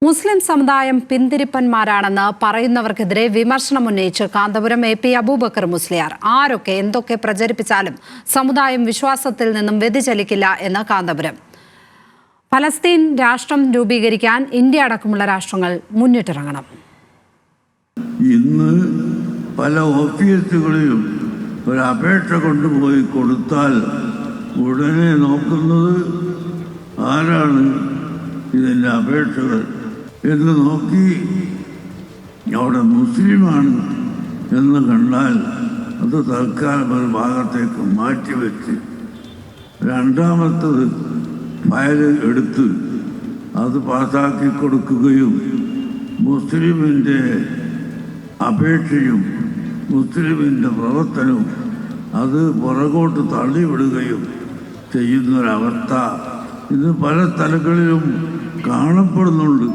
മുസ്ലിം സമുദായം പിന്തിരിപ്പന്മാരാണെന്ന് പറയുന്നവർക്കെതിരെ വിമർശനം ഉന്നയിച്ച് കാന്തപുരം AP അബൂബക്കർ മുസ്ലിയാർ. ആരൊക്കെ എന്തൊക്കെ പ്രചരിപ്പിച്ചാലും സമുദായം വിശ്വാസത്തിൽ നിന്നും വ്യതിചലിക്കില്ല എന്ന് കാന്തപുരം. ഫലസ്തീൻ രാഷ്ട്രം രൂപീകരിക്കാൻ ഇന്ത്യ അടക്കമുള്ള രാഷ്ട്രങ്ങൾ മുന്നിട്ടിറങ്ങണം. ഇന്ന് പല ഓഫീസുകളിലും ഒരു അപേക്ഷ കൊണ്ടുപോയി കൊടുത്താൽ ഉടനെ നോക്കുന്നത് ആരാണ് ഇതിൻ്റെ അപേക്ഷകൾ എന്ന് നോക്കി അവിടെ മുസ്ലിമാണ് എന്ന് കണ്ടാൽ അത് തൽക്കാലം ഒരു ഭാഗത്തേക്ക് മാറ്റിവെച്ച് രണ്ടാമത്തത് ഫയൽ എടുത്ത് അത് പാസാക്കി കൊടുക്കുകയും മുസ്ലിമിൻ്റെ അപേക്ഷയും മുസ്ലിമിൻ്റെ പ്രവർത്തനവും അത് പുറകോട്ട് തള്ളിവിടുകയും ചെയ്യുന്നൊരവസ്ഥ ഇത് പല സ്ഥലങ്ങളിലും കാണപ്പെടുന്നുണ്ട്.